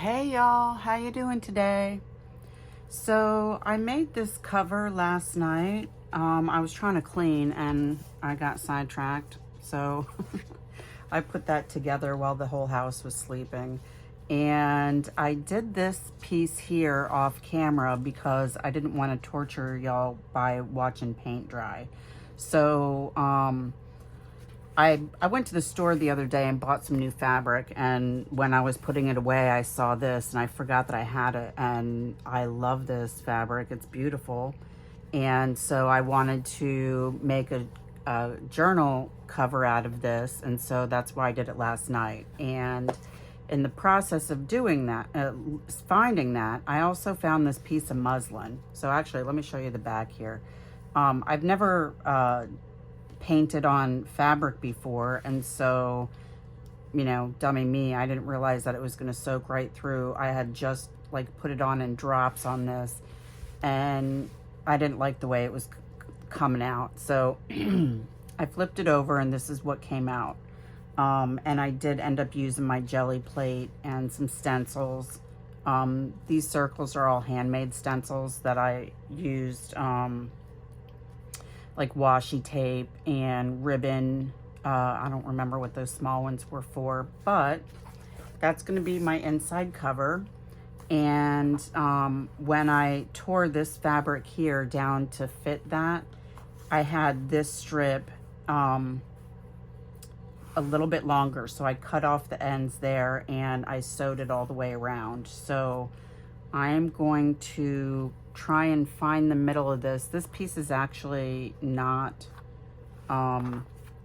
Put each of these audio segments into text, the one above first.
Hey y'all, how you doing today? So I made this cover last night. I was trying to clean and I got sidetracked. So I put that together while the whole house was sleeping. And I did this piece here off camera because I didn't want to torture y'all by watching paint dry. So I went to the store the other day and bought some new fabric, and when I was putting it away I saw this and I forgot that I had it, and I love this fabric. It's beautiful. And so I wanted to make a journal cover out of this, and so that's why I did it last night. And in the process of doing that, finding that, I also found this piece of muslin. So actually, let me show you the back here. I've never painted on fabric before, and so, you know, dummy me, I didn't realize that it was going to soak right through. I had just like put it on in drops on this, and I didn't like the way it was coming out, so I flipped it over and this is what came out. And I did end up using my jelly plate and some stencils. These circles are all handmade stencils that I used, like washi tape and ribbon. I don't remember what those small ones were for, but that's going to be my inside cover. And when I tore this fabric here down to fit that, I had this strip a little bit longer, so I cut off the ends there and I sewed it all the way around. So I'm going to try and find the middle of this. This piece is actually not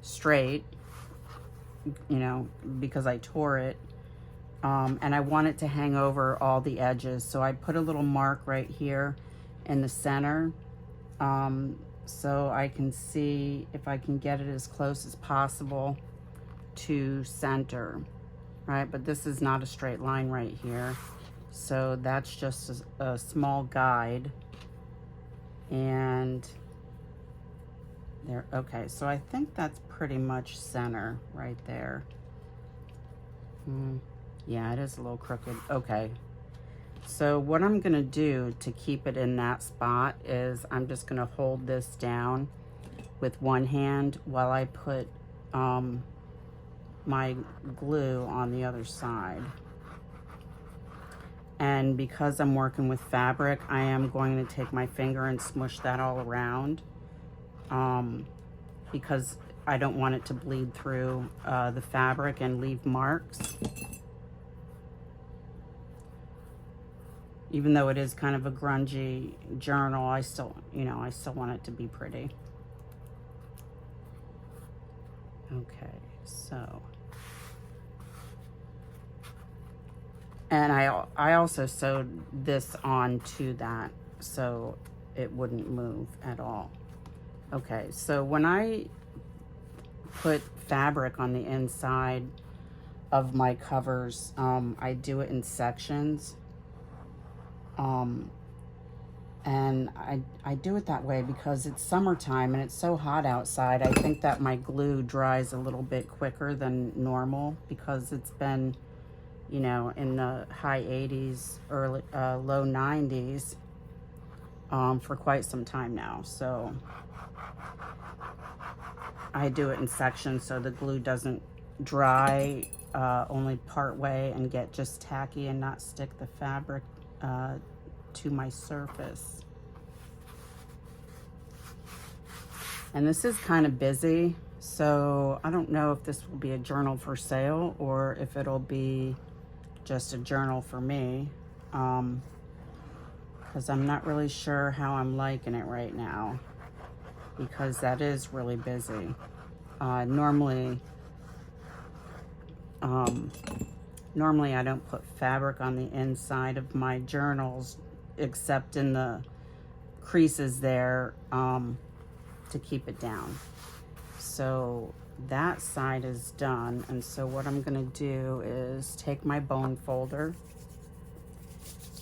straight, you know, because I tore it. And I want it to hang over all the edges. So I put a little mark right here in the center, so I can see if I can get it as close as possible to center, right? But this is not a straight line right here. So that's just a small guide. And there, okay, so I think that's pretty much center right there. Yeah, it is a little crooked. Okay, so what I'm gonna do to keep it in that spot is I'm just gonna hold this down with one hand while I put my glue on the other side. And because I'm working with fabric, I am going to take my finger and smush that all around, because I don't want it to bleed through the fabric and leave marks. Even though it is kind of a grungy journal, I still, you know, I still want it to be pretty. Okay, so. And I also sewed this onto that so it wouldn't move at all. Okay, so when I put fabric on the inside of my covers, I do it in sections. And I do it that way because it's summertime and it's so hot outside. I think that my glue dries a little bit quicker than normal because it's been, you know, in the high 80s, early, low 90s for quite some time now. So I do it in sections so the glue doesn't dry only part way and get just tacky and not stick the fabric to my surface. And this is kind of busy, so I don't know if this will be a journal for sale or if it'll be just a journal for me, because I'm not really sure how I'm liking it right now, because that is really busy. Normally I don't put fabric on the inside of my journals except in the creases there to keep it down. So that side is done, and so what I'm gonna do is take my bone folder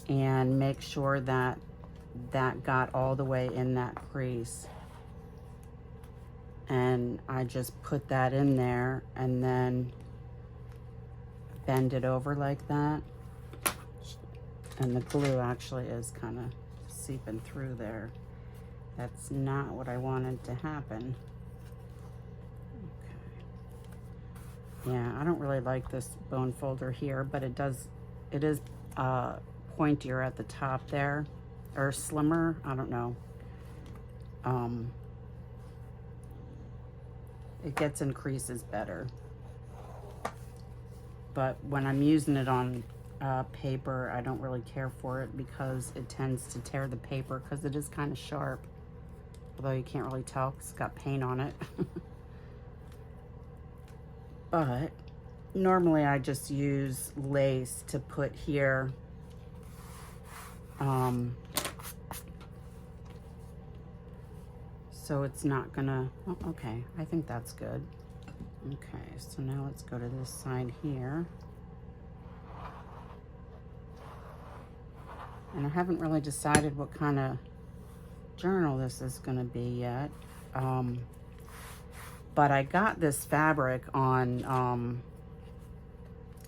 and make sure that that got all the way in that crease, and I just put that in there and then bend it over like that And the glue actually is kind of seeping through there. That's not what I wanted to happen. Okay. Yeah, I don't really like this bone folder here, but it is pointier at the top there, or slimmer, I don't know. It gets in creases better. But when I'm using it on paper, I don't really care for it because it tends to tear the paper because it is kind of sharp. Although you can't really tell because it's got paint on it. But normally I just use lace to put here. So it's not gonna, oh, okay, I think that's good. Okay, so now let's go to this side here. And I haven't really decided what kind of journal this is gonna be yet. But I got this fabric on,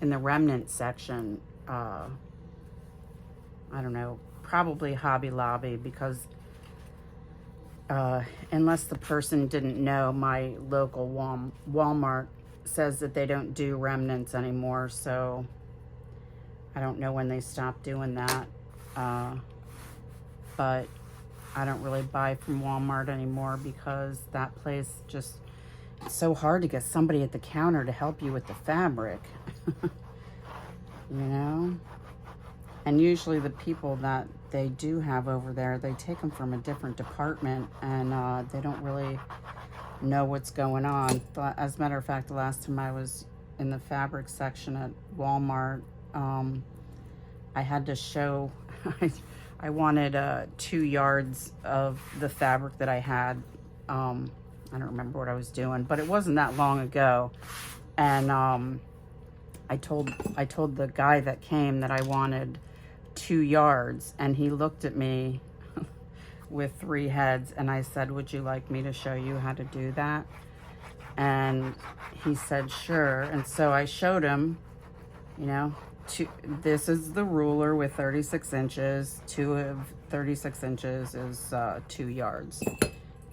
in the remnant section, I don't know, probably Hobby Lobby, because unless the person didn't know, my local Walmart says that they don't do remnants anymore, so I don't know when they stopped doing that. But I don't really buy from Walmart anymore because that place just, it's so hard to get somebody at the counter to help you with the fabric. You know? And usually the people that they do have over there, they take them from a different department, and they don't really know what's going on. But as a matter of fact, the last time I was in the fabric section at Walmart, I had to show, I wanted 2 yards of the fabric that I had. I don't remember what I was doing, but it wasn't that long ago. And I told the guy that came that I wanted 2 yards, and he looked at me with 3 heads, and I said, would you like me to show you how to do that? And he said, sure. And so I showed him, you know, this is the ruler with 36 inches. 2 of 36 inches is 2 yards.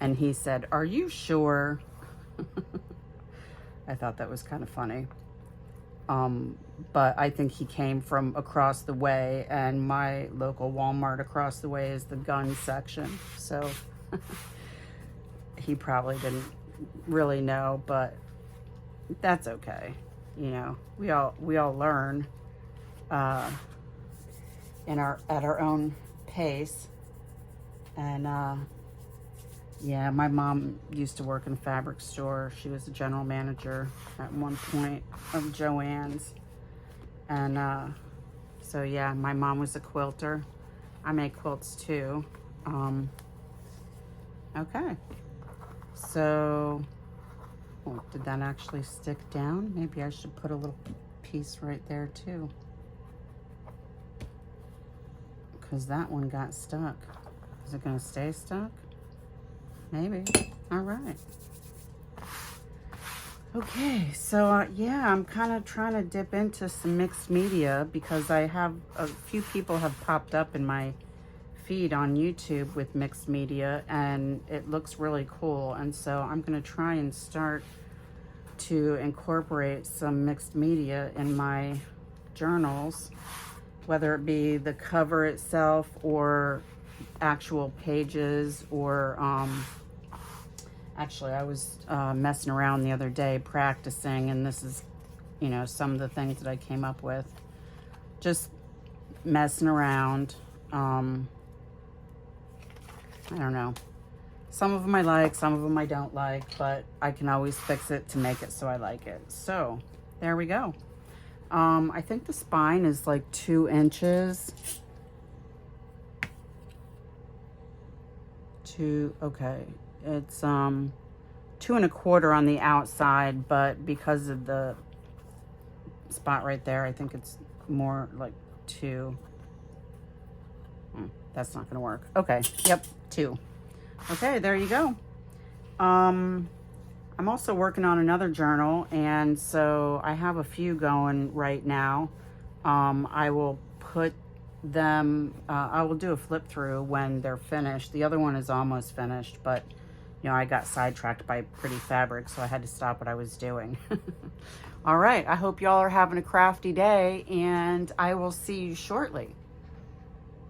And he said, are you sure? I thought that was kind of funny. But I think he came from across the way, and my local Walmart across the way is the gun section. So he probably didn't really know, but that's okay. You know, we all learn at our own pace. And yeah, my mom used to work in a fabric store. She was a general manager at one point of Joann's. And so yeah, my mom was a quilter. I make quilts too. Okay. So, oh, did that actually stick down? Maybe I should put a little piece right there too, because that one got stuck. Is it gonna stay stuck? Maybe. All right. Okay, so yeah, I'm kind of trying to dip into some mixed media because I have a few people have popped up in my feed on YouTube with mixed media, and it looks really cool. And so I'm going to try and start to incorporate some mixed media in my journals, whether it be the cover itself or actual pages, or actually I was messing around the other day practicing, and this is, you know, some of the things that I came up with, just messing around. I don't know, some of them I like, some of them I don't like, but I can always fix it to make it so I like it. So there we go. I think the spine is like 2 inches. Okay, it's 2 1/4 on the outside, but because of the spot right there, I think it's more like 2. That's not gonna work. Okay, yep, 2. Okay, there you go. I'm also working on another journal, and so I have a few going right now. I will put them, I will do a flip through when they're finished. The other one is almost finished, but you know, I got sidetracked by pretty fabric, so I had to stop what I was doing. All right, I hope y'all are having a crafty day, and I will see you shortly.